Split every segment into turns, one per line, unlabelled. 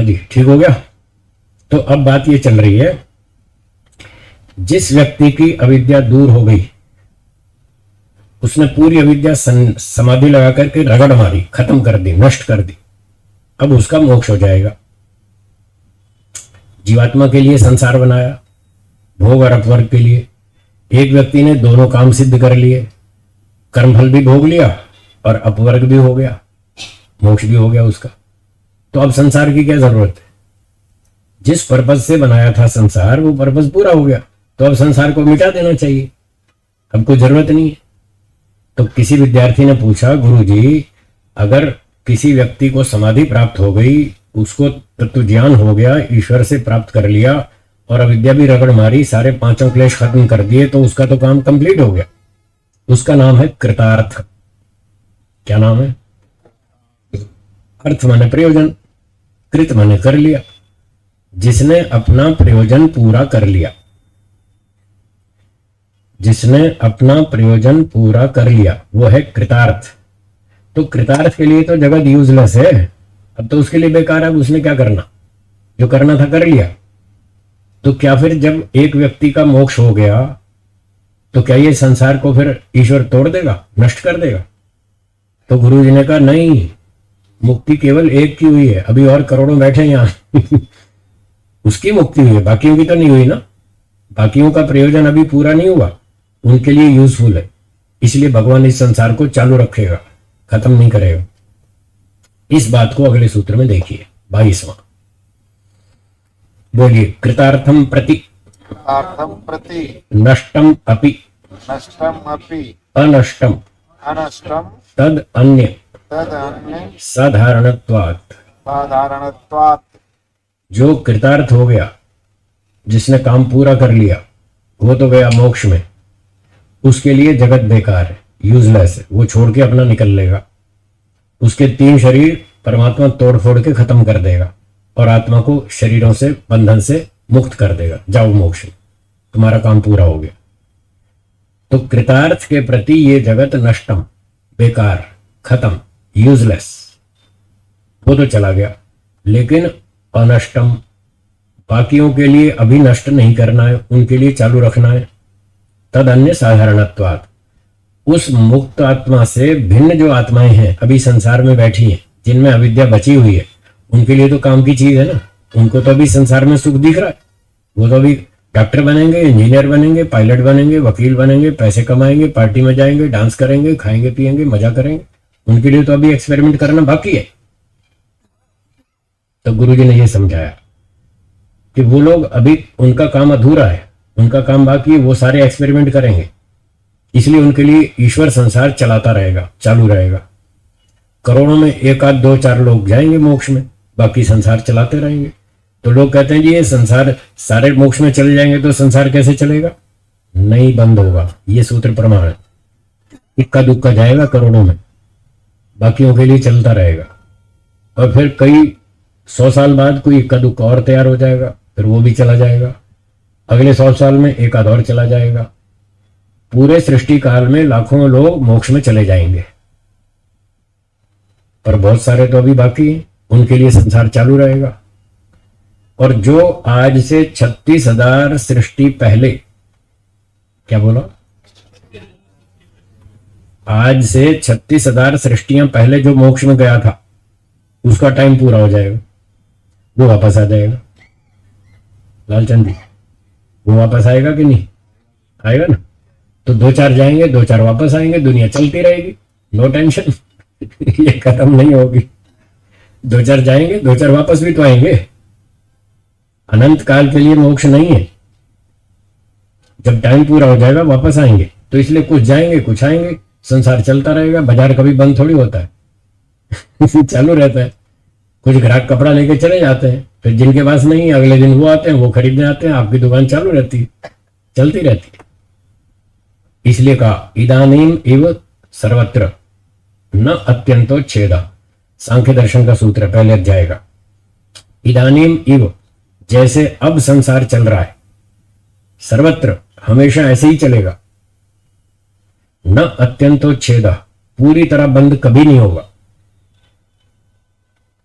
हाँ जी, ठीक हो गया। तो अब बात ये चल रही है, जिस व्यक्ति की अविद्या दूर हो गई, उसने पूरी अविद्या समाधि लगा करके रगड़ मारी, खत्म कर दी, नष्ट कर दी, अब उसका मोक्ष हो जाएगा। जीवात्मा के लिए संसार बनाया, भोग और अपवर्ग के लिए। एक व्यक्ति ने दोनों काम सिद्ध कर लिए, कर्मफल भी भोग लिया और अपवर्ग भी हो गया, मोक्ष भी हो गया उसका। तो अब संसार की क्या जरूरत है? जिस पर्पज से बनाया था संसार, वो पर्पज पूरा हो गया, तो अब संसार को मिटा देना चाहिए, अब कोई जरूरत नहीं है। तो किसी विद्यार्थी ने पूछा, गुरुजी अगर किसी व्यक्ति को समाधि प्राप्त हो गई, उसको तत्व ज्ञान हो गया, ईश्वर से प्राप्त कर लिया और अविद्या भी रगड़ मारी, सारे पांचों क्लेश खत्म कर दिए, तो उसका तो काम कंप्लीट हो गया। उसका नाम है कृतार्थ। क्या नाम है? अर्थ माने प्रयोजन, कृत माने कर लिया। जिसने अपना प्रयोजन पूरा कर लिया, जिसने अपना प्रयोजन पूरा कर लिया, वो है कृतार्थ। तो कृतार्थ के लिए तो जगत यूजलेस है, अब तो उसके लिए बेकार है। अब उसने क्या करना, जो करना था कर लिया। तो क्या फिर जब एक व्यक्ति का मोक्ष हो गया, तो क्या ये संसार को फिर ईश्वर तोड़ देगा, नष्ट कर देगा? तो गुरु जी ने कहा नहीं, मुक्ति केवल एक की हुई है, अभी और करोड़ों बैठे यहां उसकी मुक्ति हुई है, बाकियों की तो नहीं हुई ना। बाकियों का प्रयोजन अभी पूरा नहीं हुआ, उनके लिए यूजफुल है, इसलिए भगवान इस संसार को चालू रखेगा, खत्म नहीं करेगा। इस बात को अगले सूत्र में देखिए, 22वां। बोलिए, कृतार्थम प्रति नष्टम अपि अनष्टम तद अन्य साधारणत्वात्। जो कृतार्थ हो गया, जिसने काम पूरा कर लिया, वो तो गया मोक्ष में, उसके लिए जगत बेकार है, यूजलेस है, वो छोड़ के अपना निकल लेगा। उसके 3 शरीर परमात्मा तोड़ फोड़ के खत्म कर देगा और आत्मा को शरीरों से, बंधन से मुक्त कर देगा। जाओ मोक्ष, तुम्हारा काम पूरा हो गया। तो कृतार्थ के प्रति ये जगत नष्टम, बेकार, खत्म, यूजलेस, वो तो चला गया। लेकिन अनष्टम, बाकियों के लिए अभी नष्ट नहीं करना है, उनके लिए चालू रखना है। तद अन्य साधारणत्वात्, उस मुक्त आत्मा से भिन्न जो आत्माएं हैं अभी संसार में बैठी हैं, जिनमें अविद्या बची हुई है, उनके लिए तो काम की चीज है ना। उनको तो अभी संसार में सुख दिख रहा है, वो तो अभी डॉक्टर बनेंगे, इंजीनियर बनेंगे, पायलट बनेंगे, वकील बनेंगे, पैसे कमाएंगे, पार्टी में जाएंगे, डांस करेंगे, खाएंगे पिएंगे, मजा करेंगे। उनके लिए तो अभी एक्सपेरिमेंट करना बाकी है। तो गुरुजी ने यह समझाया कि वो लोग अभी, उनका काम अधूरा है, उनका काम बाकी है, वो सारे एक्सपेरिमेंट करेंगे, इसलिए उनके लिए ईश्वर संसार चलाता रहेगा, चालू रहेगा। करोड़ों में 1 आध 2 4 लोग जाएंगे मोक्ष में, बाकी संसार चलाते रहेंगे। तो लोग कहते हैं जी ये संसार, सारे मोक्ष में चले जाएंगे तो संसार कैसे चलेगा? नहीं, बंद होगा। ये सूत्र प्रमाण है। इक्का दुक्का जाएगा करोड़ों में, बाकियों के लिए चलता रहेगा। और फिर कई 100 साल बाद कोई इक्का दुक्का और तैयार हो जाएगा, फिर वो भी चला जाएगा। अगले 100 साल में एक आध और चला जाएगा। पूरे सृष्टि काल में लाखों लोग मोक्ष में चले जाएंगे, पर बहुत सारे तो अभी बाकी हैं, उनके लिए संसार चालू रहेगा। और जो आज से 36,000 सृष्टि पहले, क्या बोला? आज से 36,000 सृष्टियां पहले जो मोक्ष में गया था, उसका टाइम पूरा हो जाएगा, वो वापस आ जाएगा। लालचंद जी, वो वापस आएगा कि नहीं आएगा ना? तो 2 4 जाएंगे, 2 4 वापस आएंगे, दुनिया चलती रहेगी, नो टेंशन ये खत्म नहीं होगी। 2 4 जाएंगे, 2 4 वापस भी तो आएंगे। अनंत काल के लिए मोक्ष नहीं है, जब टाइम पूरा हो जाएगा वापस आएंगे। तो इसलिए कुछ जाएंगे, कुछ आएंगे, संसार चलता रहेगा। बाजार कभी बंद थोड़ी होता है चालू रहता है। कुछ ग्राहक कपड़ा लेके चले जाते हैं, फिर जिनके पास नहीं है अगले दिन वो आते हैं, वो खरीदने आते हैं, आपकी दुकान चालू रहती है, चलती रहती है। इसलिए कहा इदानीम इव सर्वत्र न अत्यंतोच्छेदा, सांख्य दर्शन का सूत्र है, पहले अध्याय का। इदानीम इव, जैसे अब संसार चल रहा है, सर्वत्र, हमेशा ऐसे ही चलेगा। न अत्यंतोच्छेदा, पूरी तरह बंद कभी नहीं होगा।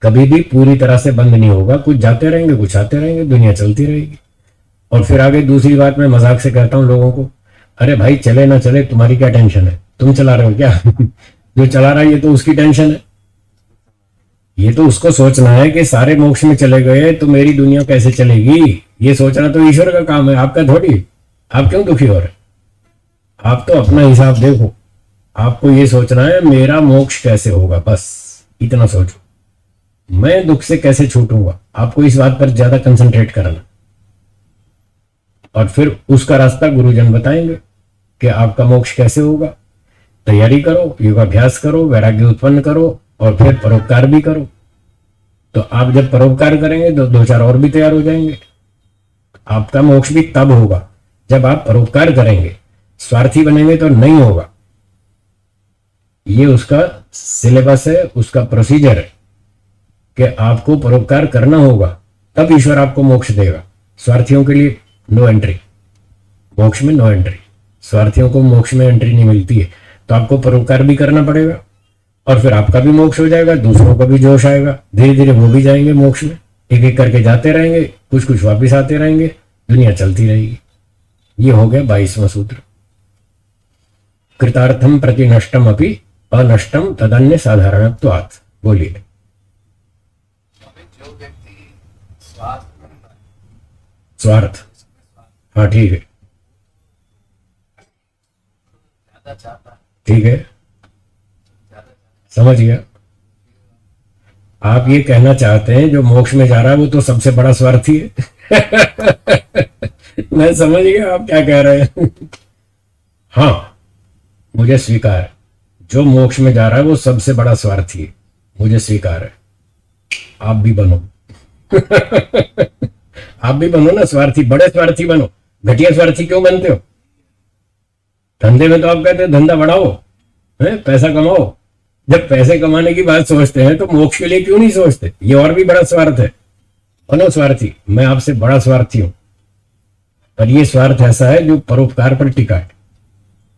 कभी भी पूरी तरह से बंद नहीं होगा, कुछ जाते रहेंगे कुछ आते रहेंगे, दुनिया चलती रहेगी। और फिर आगे दूसरी बात मैं मजाक से कहता हूँ लोगों को, अरे भाई चले ना चले तुम्हारी क्या टेंशन है, तुम चला रहे हो क्या? जो चला रहा है ये तो उसकी टेंशन है। ये तो उसको सोचना है कि सारे मोक्ष में चले गए तो मेरी दुनिया कैसे चलेगी। ये सोचना तो ईश्वर का काम है, आपका थोड़ी। आप क्यों दुखी हो रहे? आप तो अपना हिसाब देखो। आपको ये सोचना है मेरा मोक्ष कैसे होगा, बस इतना सोचो। मैं दुख से कैसे छूटूंगा, आपको इस बात पर ज्यादा कंसंट्रेट करना। और फिर उसका रास्ता गुरुजन बताएंगे कि आपका मोक्ष कैसे होगा। तैयारी करो, योगाभ्यास करो, वैराग्य उत्पन्न करो और फिर परोपकार भी करो। तो आप जब परोपकार करेंगे तो दो चार और भी तैयार हो जाएंगे। आपका मोक्ष भी तब होगा जब आप परोपकार करेंगे। स्वार्थी बनेंगे तो नहीं होगा। ये उसका सिलेबस है, उसका प्रोसीजर है कि आपको परोपकार करना होगा, तब ईश्वर आपको मोक्ष देगा। स्वार्थियों के लिए नो एंट्री, मोक्ष में नो एंट्री। स्वार्थियों को मोक्ष में एंट्री नहीं मिलती है। तो आपको परोपकार भी करना पड़ेगा और फिर आपका भी मोक्ष हो जाएगा, दूसरों को भी जोश आएगा, धीरे धीरे वो भी जाएंगे मोक्ष में। एक एक करके जाते रहेंगे, कुछ कुछ वापिस आते रहेंगे, दुनिया चलती रहेगी। ये हो गया 22वां सूत्र। कृतार्थम प्रति नष्टम अपि अनष्टम तदन्य साधारणत्वात्। बोलिए।
जो व्यक्ति स्वार्थ करता है,
स्वार्थ, हाँ ठीक है,
ज्यादा चाहता है,
ठीक है,
ज्यादा
समझ गया। आप ये कहना चाहते हैं जो मोक्ष में जा रहा है वो तो सबसे बड़ा स्वार्थी है। मैं समझ गया आप क्या कह रहे हैं। हाँ, मुझे स्वीकार है, जो मोक्ष में जा रहा है वो सबसे बड़ा स्वार्थी है, मुझे स्वीकार है। आप भी बनो। आप भी बनो ना स्वार्थी, बड़े स्वार्थी बनो। घटिया स्वार्थी क्यों बनते हो? धंधे में तो आप कहते हैं धंधा बढ़ाओ, है पैसा कमाओ। जब पैसे कमाने की बात सोचते हैं तो मोक्ष के लिए क्यों नहीं सोचते? ये और भी बड़ा स्वार्थ है। बनो स्वार्थी। मैं आपसे बड़ा स्वार्थी हूं, पर यह स्वार्थ ऐसा है जो परोपकार पर टिका है।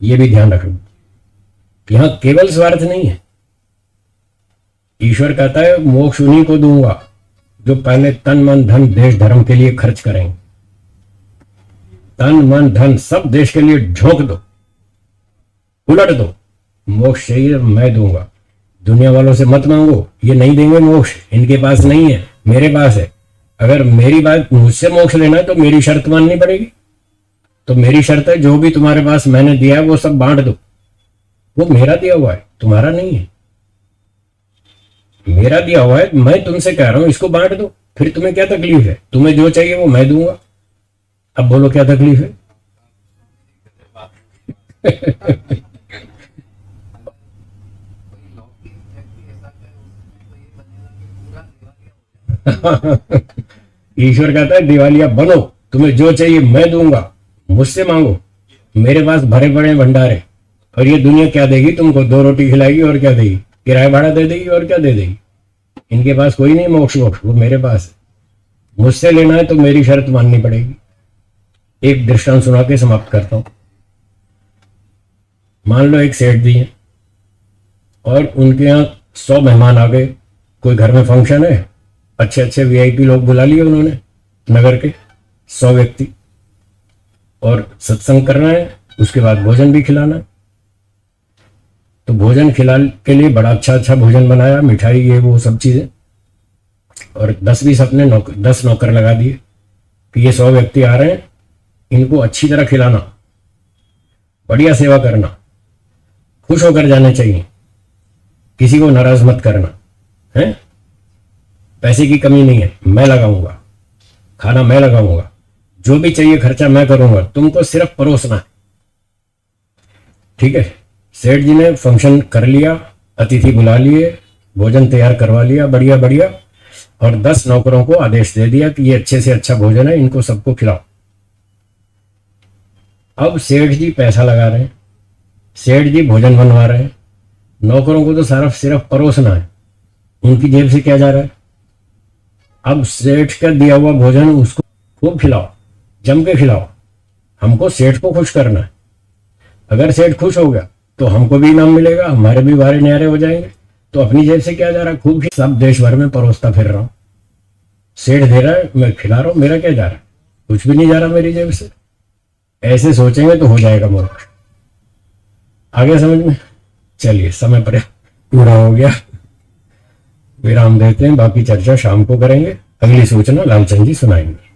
ये भी ध्यान रखना। यहां केवल स्वार्थ नहीं है। ईश्वर कहता है मोक्ष उन्हीं को दूंगा जो पहले तन मन धन देश धर्म के लिए खर्च करेंगे। तन मन धन सब देश के लिए झोंक दो, उलट दो। मोक्ष चाहिए मैं दूंगा। दुनिया वालों से मत मांगो, ये नहीं देंगे मोक्ष, इनके पास नहीं है, मेरे पास है। अगर मेरी बात, मुझसे मोक्ष लेना है तो मेरी शर्त माननी पड़ेगी। तो मेरी शर्त है जो भी तुम्हारे पास मैंने दिया है वो सब बांट दो। वो मेरा दिया हुआ है, तुम्हारा नहीं है। मेरा दिया हुआ है, मैं तुमसे कह रहा हूं इसको बांट दो। फिर तुम्हें क्या तकलीफ है? तुम्हें जो चाहिए वो मैं दूंगा। अब बोलो क्या तकलीफ है? ईश्वर कहता है दिवालिया बनो, तुम्हें जो चाहिए मैं दूंगा, मुझसे मांगो। मेरे पास भरे पड़े भंडारे। और ये दुनिया क्या देगी तुमको? 2 रोटी खिलाएगी और क्या देगी? किराया भाड़ा दे देगी और क्या दे देगी? इनके पास कोई नहीं मोक्ष वोक्ष, वो मेरे पास है। मुझसे लेना है तो मेरी शर्त माननी पड़ेगी। एक दृष्टांत सुना के समाप्त करता हूं। मान लो एक सेठ जी है और उनके यहाँ 100 मेहमान आ गए। कोई घर में फंक्शन है, अच्छे अच्छे वीआईपी लोग बुला लिए उन्होंने, नगर के 100 व्यक्ति, और सत्संग करना है, उसके बाद भोजन भी खिलाना है। तो भोजन खिला के लिए बड़ा अच्छा अच्छा भोजन बनाया, मिठाई ये वो सब चीजें, और 10-20 अपने 10 नौकर लगा दिए कि ये 100 व्यक्ति आ रहे हैं, इनको अच्छी तरह खिलाना, बढ़िया सेवा करना, खुश होकर जाने चाहिए, किसी को नाराज मत करना है। पैसे की कमी नहीं है, मैं लगाऊंगा, खाना मैं लगाऊंगा, जो भी चाहिए खर्चा मैं करूंगा, तुमको सिर्फ परोसना है। ठीक है। सेठ जी ने फंक्शन कर लिया, अतिथि बुला लिए, भोजन तैयार करवा लिया बढ़िया बढ़िया, और 10 नौकरों को आदेश दे दिया कि ये अच्छे से अच्छा भोजन है, इनको सबको खिलाओ। अब सेठ जी पैसा लगा रहे हैं, सेठ जी भोजन बनवा रहे हैं, नौकरों को तो सिर्फ परोसना है, उनकी जेब से क्या जा रहा है। अब सेठ का दिया हुआ भोजन उसको खूब खिलाओ, जम के खिलाओ। हमको सेठ को खुश करना है। अगर सेठ खुश हो गया तो हमको भी इनाम मिलेगा, हमारे भी बारे न्यारे हो जाएंगे। तो अपनी जेब से क्या जा रहा है, खूब सब देश भर में परोसता फिर रहा हूं, सेठ दे रहा है मैं खिला रहा हूं, मेरा क्या जा रहा है, कुछ भी नहीं जा रहा मेरी जेब से। ऐसे सोचेंगे तो हो जाएगा मोक्ष। आ गया समझ में? चलिए समय पर पूरा हो गया, विराम देते हैं, बाकी चर्चा शाम को करेंगे। अगली सूचना लालचंद जी सुनाएंगे।